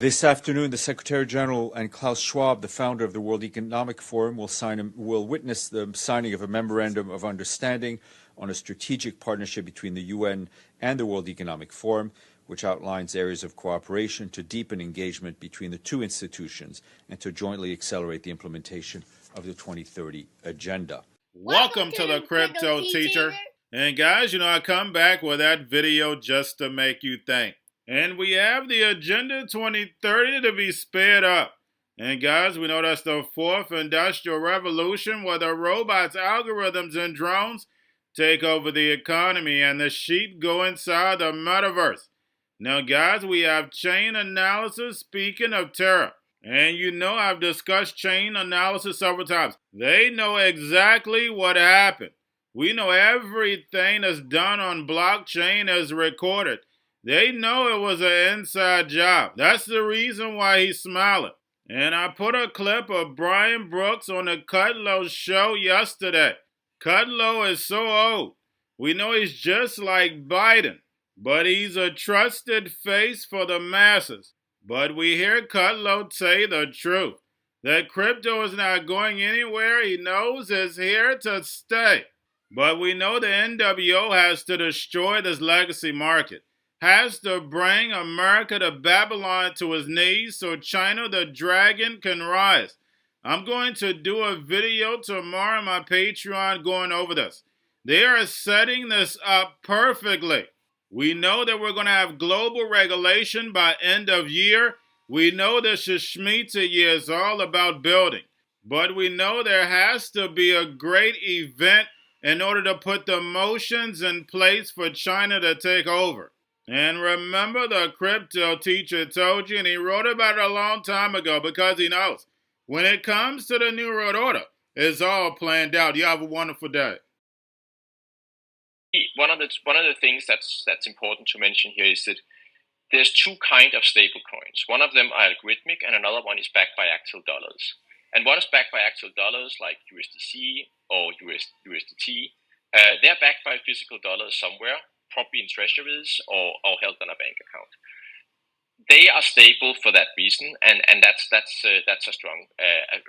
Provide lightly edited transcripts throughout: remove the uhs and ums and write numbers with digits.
This afternoon, the Secretary General and Klaus Schwab, the founder of the World Economic Forum, will witness the signing of a memorandum of understanding on a strategic partnership between the UN and the World Economic Forum, which outlines areas of cooperation to deepen engagement between the two institutions and to jointly accelerate the implementation of the 2030 Agenda. Welcome to the Crypto Teacher. And guys, I come back with that video just to make you think. And we have the Agenda 2030 to be sped up. And guys, we know that's the fourth industrial revolution where the robots, algorithms, and drones take over the economy and the sheep go inside the metaverse. Now guys, we have chain analysis, speaking of terror. And I've discussed chain analysis several times. They know exactly what happened. We know everything that's done on blockchain is recorded. They know it was an inside job. That's the reason why he's smiling. And I put a clip of Brian Brooks on the Kudlow show yesterday. Kudlow is so old. We know he's just like Biden, but he's a trusted face for the masses. But we hear Kudlow say the truth, that crypto is not going anywhere. He knows it's here to stay. But we know the NWO has to destroy this legacy market, has to bring America to Babylon to his knees so China the dragon can rise. I'm going to do a video tomorrow on my Patreon going over this. They are setting this up perfectly. We know that we're going to have global regulation by end of year. We know the Shemitah year is all about building. But we know there has to be a great event in order to put the motions in place for China to take over. And remember, the Crypto Teacher told you, and he wrote about it a long time ago because he knows when it comes to the New World Order, it's all planned out. You have a wonderful day. One of the things that's important to mention here is that there's two kinds of stable coins. One of them are algorithmic, and another one is backed by actual dollars. And one is backed by actual dollars, like USDC or USDT. They're backed by physical dollars somewhere, probably in treasuries or held on a bank account. They are stable for that reason, and that's a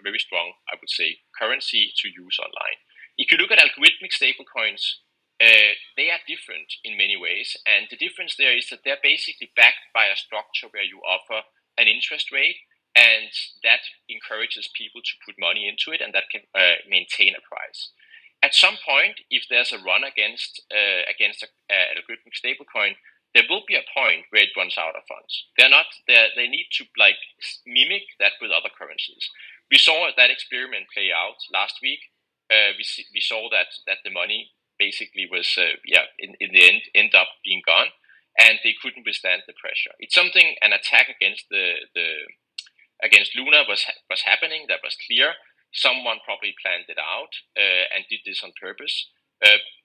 very strong, I would say, currency to use online. If you look at algorithmic stable coins, they are different in many ways, and the difference there is that they're basically backed by a structure where you offer an interest rate, and that encourages people to put money into it, and that can maintain a price. At some point, if there's a run against an algorithmic stablecoin, there will be a point where it runs out of funds. They need to mimic that with other currencies. We saw that experiment play out last week. We saw that the money basically was in the end up being gone, and they couldn't withstand the pressure. It's something, an attack against against Luna was happening. That was clear. Someone probably planned it out and did this on purpose,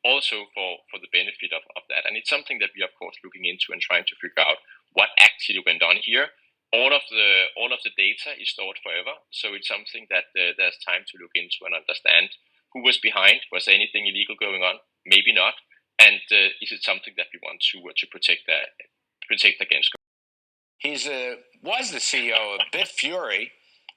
also for the benefit of that. And it's something that we are of course looking into and trying to figure out what actually went on here. All of the data is stored forever, so it's something that there's time to look into and understand. Who was behind? Was there anything illegal going on? Maybe not. And is it something that we want to protect against? He was the CEO of Bitfury.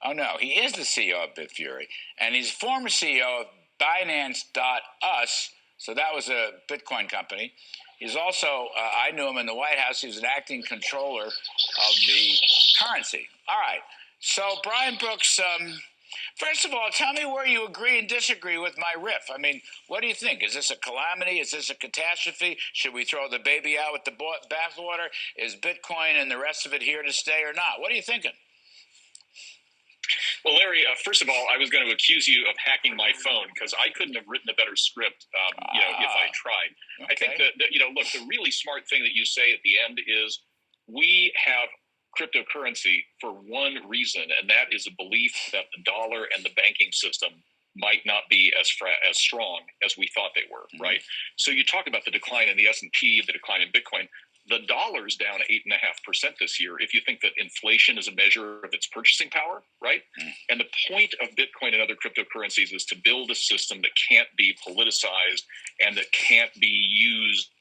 Oh no, he is the CEO of Bitfury, and he's former CEO of Binance.us. So that was a Bitcoin company. He's also, I knew him in the White House. He was an acting controller of the currency. All right. So Brian Brooks. First of all, tell me where you agree and disagree with my riff. I mean, what do you think? Is this a calamity? Is this a catastrophe? Should we throw the baby out with the bathwater? Is Bitcoin and the rest of it here to stay or not? What are you thinking? Well, Larry, first of all, I was going to accuse you of hacking my phone because I couldn't have written a better script, if I tried. Okay. I think that, look, the really smart thing that you say at the end is we have cryptocurrency for one reason, and that is a belief that the dollar and the banking system might not be as strong as we thought they were, right? So you talk about the decline in the S&P, the decline in Bitcoin. The dollar's down 8.5% this year if you think that inflation is a measure of its purchasing power, right? And the point of Bitcoin and other cryptocurrencies is to build a system that can't be politicized and that can't be used,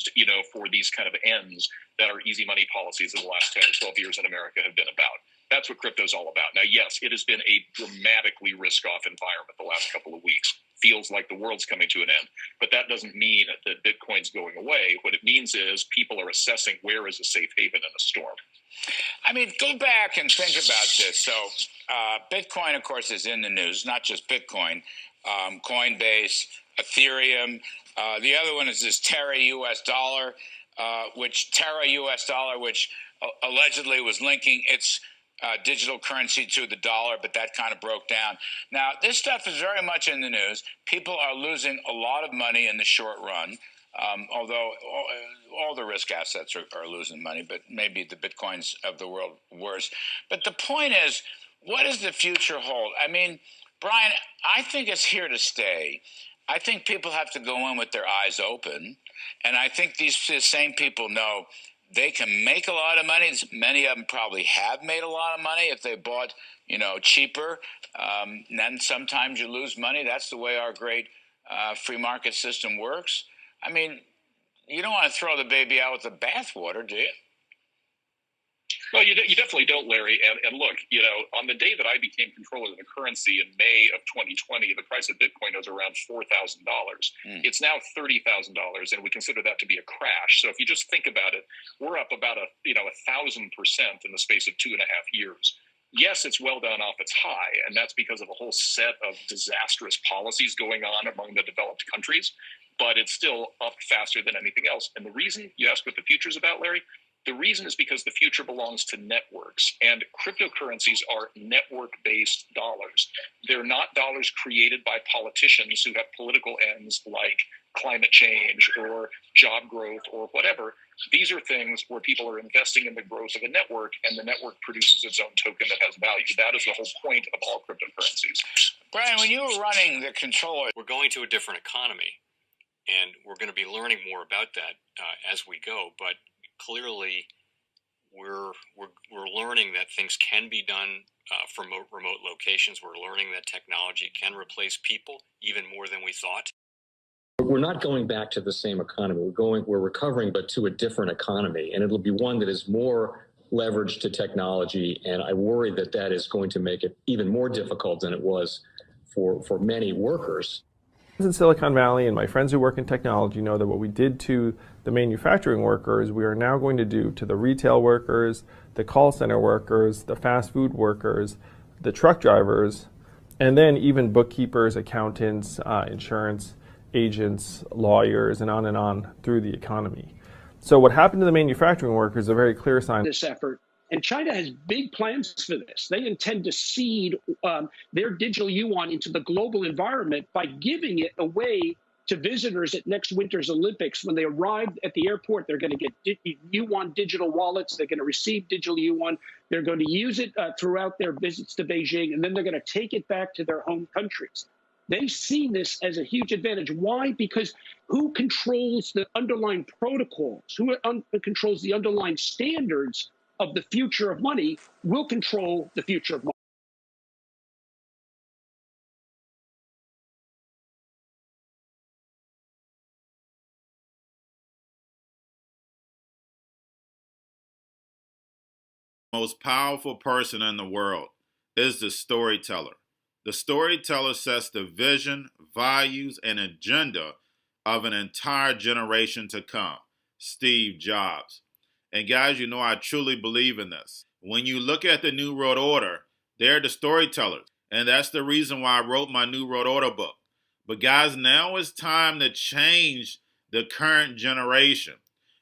for these kind of ends that our easy money policies of the last 10 or 12 years in America have been about. That's what crypto's all about. Now, yes, it has been a dramatically risk-off environment the last couple of weeks. Feels like the world's coming to an end. But that doesn't mean that Bitcoin's going away. What it means is people are assessing where is a safe haven in a storm. I mean, go back and think about this. So Bitcoin, of course, is in the news, not just Bitcoin, Coinbase, Ethereum. The other one is this Terra US dollar, which allegedly was linking its digital currency to the dollar, but that kind of broke down. Now, this stuff is very much in the news. People are losing a lot of money in the short run, although all the risk assets are losing money, but maybe the Bitcoins of the world worse. But the point is, what does the future hold? I mean, Brian, I think it's here to stay. I think people have to go in with their eyes open, and I think these same people know they can make a lot of money. Many of them probably have made a lot of money if they bought, cheaper. And then sometimes you lose money. That's the way our great free market system works. I mean, you don't want to throw the baby out with the bathwater, do you? Well, you definitely don't, Larry. And look, on the day that I became controller of the currency in May of 2020, the price of Bitcoin was around $4,000. It's now $30,000, and we consider that to be a crash. So if you just think about it, we're up about 1,000% in the space of 2.5 years. Yes, it's well done off its high, and that's because of a whole set of disastrous policies going on among the developed countries, but it's still up faster than anything else. And the reason you ask what the future's about, Larry, the reason is because the future belongs to networks, and cryptocurrencies are network-based dollars. They're not dollars created by politicians who have political ends like climate change or job growth or whatever. These are things where people are investing in the growth of a network, and the network produces its own token that has value. That is the whole point of all cryptocurrencies. Brian, when you were running the controller, we're going to a different economy, and we're going to be learning more about that as we go. But clearly, we're learning that things can be done from remote locations. We're learning that technology can replace people even more than we thought. We're not going back to the same economy. We're recovering, but to a different economy, and it'll be one that is more leveraged to technology. And I worry that that is going to make it even more difficult than it was for many workers. In Silicon Valley, and my friends who work in technology know that what we did to the manufacturing workers, we are now going to do to the retail workers, the call center workers, the fast food workers, the truck drivers, and then even bookkeepers, accountants, insurance agents, lawyers, and on through the economy. So what happened to the manufacturing workers is a very clear sign. This effort. And China has big plans for this. They intend to seed their digital yuan into the global environment by giving it away to visitors at next winter's Olympics. When they arrive at the airport, they're going to get yuan digital wallets. They're going to receive digital yuan. They're going to use it throughout their visits to Beijing, and then they're going to take it back to their home countries. They see this as a huge advantage. Why? Because who controls the underlying protocols, who controls the underlying standards of the future of money will control the future of money. Most powerful person in the world is the storyteller. The storyteller sets the vision, values, and agenda of an entire generation to come. Steve Jobs. And guys, I truly believe in this. When you look at the New World Order, they're the storytellers. And that's the reason why I wrote my New World Order book. But guys, now it's time to change the current generation.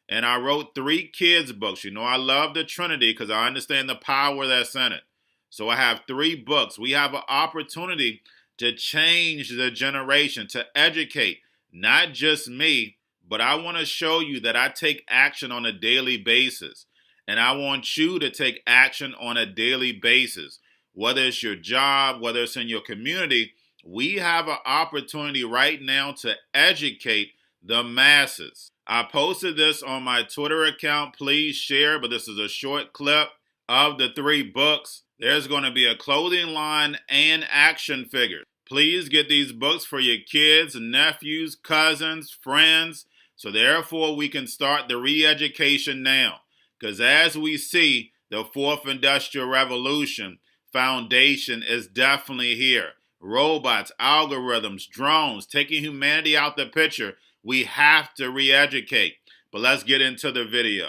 And I wrote 3 kids' books. I love the Trinity because I understand the power that's in it. So I have 3 books. We have an opportunity to change the generation, to educate, not just me, but I want to show you that I take action on a daily basis. And I want you to take action on a daily basis. Whether it's your job, whether it's in your community, we have an opportunity right now to educate the masses. I posted this on my Twitter account. Please share, but this is a short clip of the 3 books. There's going to be a clothing line and action figures. Please get these books for your kids, nephews, cousins, friends. So therefore, we can start the re-education now. Because as we see, The fourth industrial revolution foundation is definitely here. Robots, algorithms, drones, taking humanity out the picture. We have to re-educate. But let's get into the video.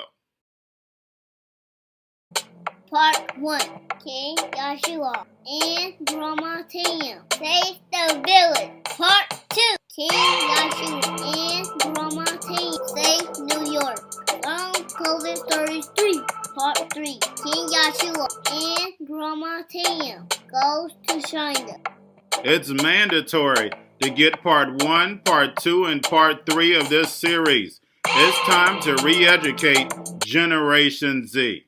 Part 1. King Joshua and Grandma Tam save the village. Part 2. King Joshua and Grandma Tam save New York from COVID Stories 3. Part 3. King Joshua and Grandma Tam goes to China. It's mandatory to get part 1, part 2, and part 3 of this series. It's time to re-educate Generation Z.